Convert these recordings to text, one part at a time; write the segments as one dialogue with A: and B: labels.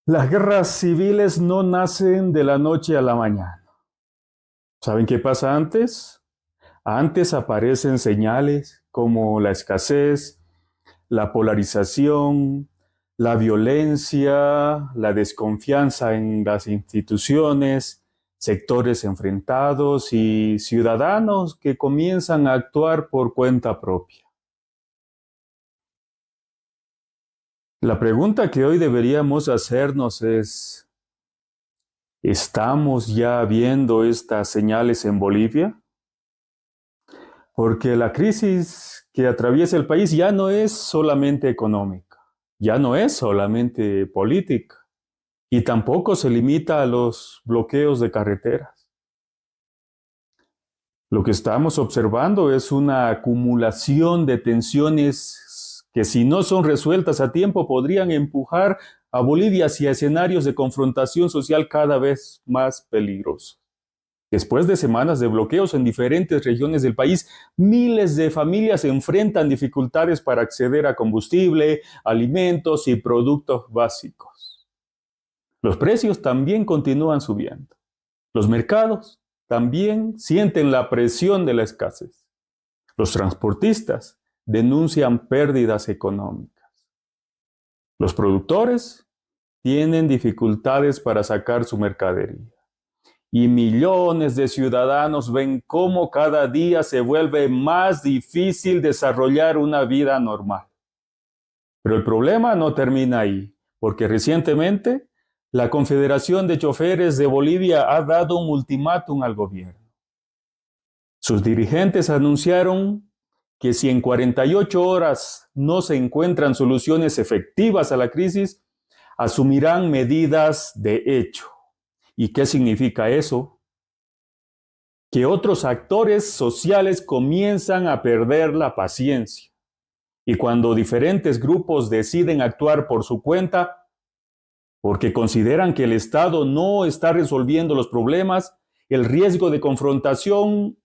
A: Las guerras civiles no nacen de la noche a la mañana. ¿Saben qué pasa antes? Antes aparecen señales como la escasez, la polarización, la violencia, la desconfianza en las instituciones, sectores enfrentados y ciudadanos que comienzan a actuar por cuenta propia. La pregunta que hoy deberíamos hacernos es, ¿estamos ya viendo estas señales en Bolivia? Porque la crisis que atraviesa el país ya no es solamente económica, ya no es solamente política y tampoco se limita a los bloqueos de carreteras. Lo que estamos observando es una acumulación de tensiones que, si no son resueltas a tiempo, podrían empujar a Bolivia hacia escenarios de confrontación social cada vez más peligrosos. Después de semanas de bloqueos en diferentes regiones del país, miles de familias enfrentan dificultades para acceder a combustible, alimentos y productos básicos. Los precios también continúan subiendo. Los mercados también sienten la presión de la escasez. Los transportistas denuncian pérdidas económicas. Los productores tienen dificultades para sacar su mercadería. Y millones de ciudadanos ven cómo cada día se vuelve más difícil desarrollar una vida normal. Pero el problema no termina ahí, porque recientemente la Confederación de Choferes de Bolivia ha dado un ultimátum al gobierno. Sus dirigentes anunciaron que si en 48 horas no se encuentran soluciones efectivas a la crisis, asumirán medidas de hecho. ¿Y qué significa eso? Que otros actores sociales comienzan a perder la paciencia. Y cuando diferentes grupos deciden actuar por su cuenta, porque consideran que el Estado no está resolviendo los problemas, el riesgo de confrontación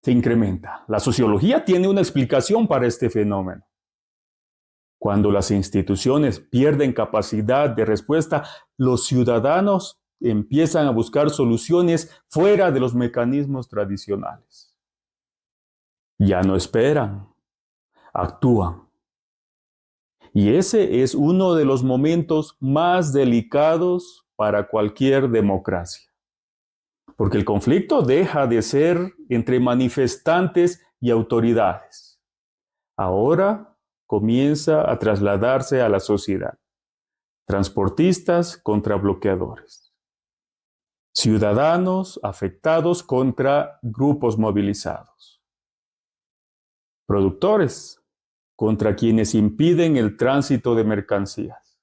A: se incrementa. La sociología tiene una explicación para este fenómeno. Cuando las instituciones pierden capacidad de respuesta, los ciudadanos empiezan a buscar soluciones fuera de los mecanismos tradicionales. Ya no esperan, actúan. Y ese es uno de los momentos más delicados para cualquier democracia. Porque el conflicto deja de ser entre manifestantes y autoridades. Ahora comienza a trasladarse a la sociedad. Transportistas contra bloqueadores. Ciudadanos afectados contra grupos movilizados. Productores contra quienes impiden el tránsito de mercancías.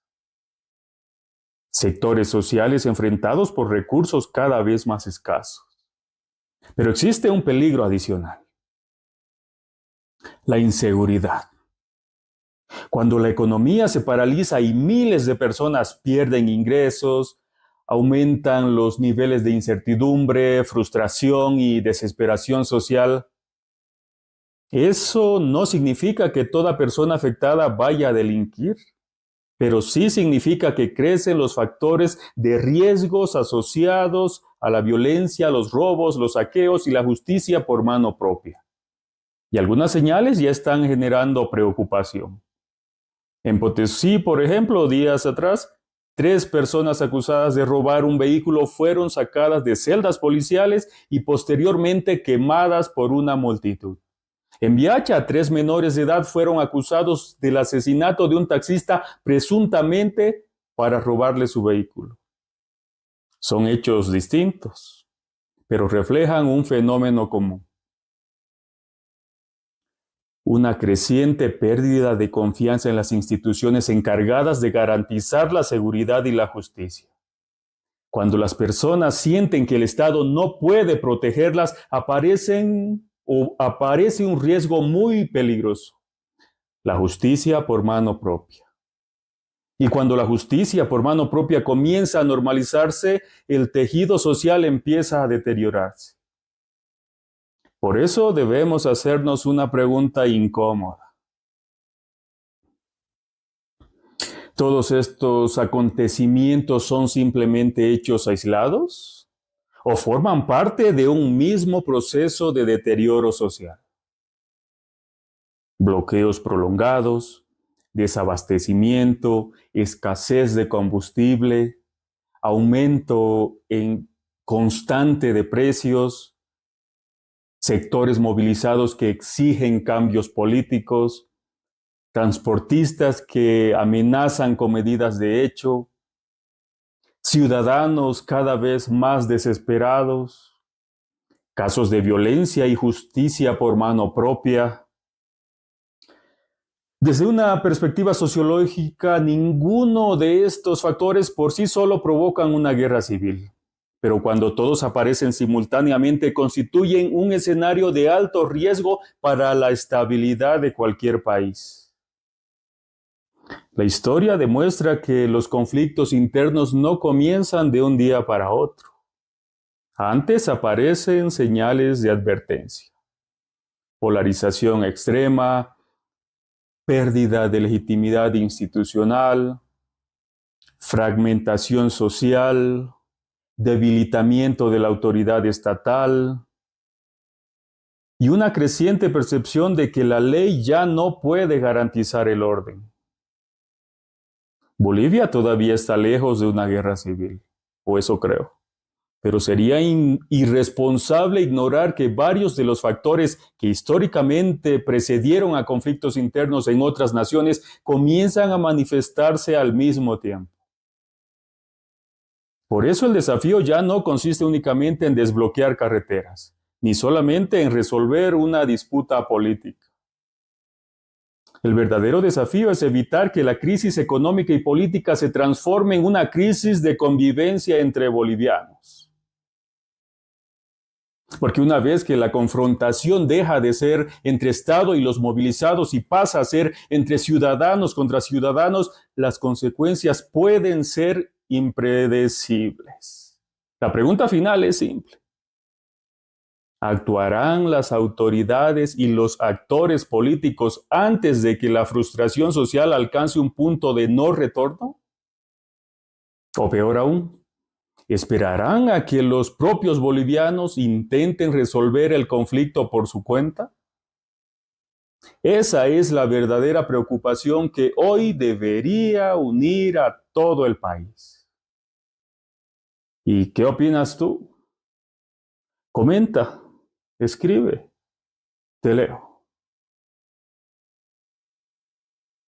A: Sectores sociales enfrentados por recursos cada vez más escasos. Pero existe un peligro adicional: la inseguridad. Cuando la economía se paraliza y miles de personas pierden ingresos, aumentan los niveles de incertidumbre, frustración y desesperación social. Eso no significa que toda persona afectada vaya a delinquir, pero sí significa que crecen los factores de riesgos asociados a la violencia, los robos, los saqueos y la justicia por mano propia. Y algunas señales ya están generando preocupación. En Potosí, por ejemplo, días atrás, 3 personas acusadas de robar un vehículo fueron sacadas de celdas policiales y posteriormente quemadas por una multitud. En Viacha, 3 menores de edad fueron acusados del asesinato de un taxista presuntamente para robarle su vehículo. Son hechos distintos, pero reflejan un fenómeno común: una creciente pérdida de confianza en las instituciones encargadas de garantizar la seguridad y la justicia. Cuando las personas sienten que el Estado no puede protegerlas, aparece un riesgo muy peligroso: la justicia por mano propia. Y cuando la justicia por mano propia comienza a normalizarse, el tejido social empieza a deteriorarse. Por eso debemos hacernos una pregunta incómoda. ¿Todos estos acontecimientos son simplemente hechos aislados o forman parte de un mismo proceso de deterioro social? Bloqueos prolongados, desabastecimiento, escasez de combustible, aumento en constante de precios, sectores movilizados que exigen cambios políticos, transportistas que amenazan con medidas de hecho, ciudadanos cada vez más desesperados, casos de violencia y justicia por mano propia. Desde una perspectiva sociológica, ninguno de estos factores por sí solo provocan una guerra civil, pero cuando todos aparecen simultáneamente constituyen un escenario de alto riesgo para la estabilidad de cualquier país. La historia demuestra que los conflictos internos no comienzan de un día para otro. Antes aparecen señales de advertencia: polarización extrema, pérdida de legitimidad institucional, fragmentación social, debilitamiento de la autoridad estatal y una creciente percepción de que la ley ya no puede garantizar el orden. Bolivia todavía está lejos de una guerra civil, o eso creo. Pero sería irresponsable ignorar que varios de los factores que históricamente precedieron a conflictos internos en otras naciones comienzan a manifestarse al mismo tiempo. Por eso el desafío ya no consiste únicamente en desbloquear carreteras, ni solamente en resolver una disputa política. El verdadero desafío es evitar que la crisis económica y política se transforme en una crisis de convivencia entre bolivianos. Porque una vez que la confrontación deja de ser entre Estado y los movilizados y pasa a ser entre ciudadanos contra ciudadanos, las consecuencias pueden ser impredecibles. La pregunta final es simple: ¿actuarán las autoridades y los actores políticos antes de que la frustración social alcance un punto de no retorno? O peor aún, ¿esperarán a que los propios bolivianos intenten resolver el conflicto por su cuenta? Esa es la verdadera preocupación que hoy debería unir a todo el país. ¿Y qué opinas tú? Comenta, escribe, te leo.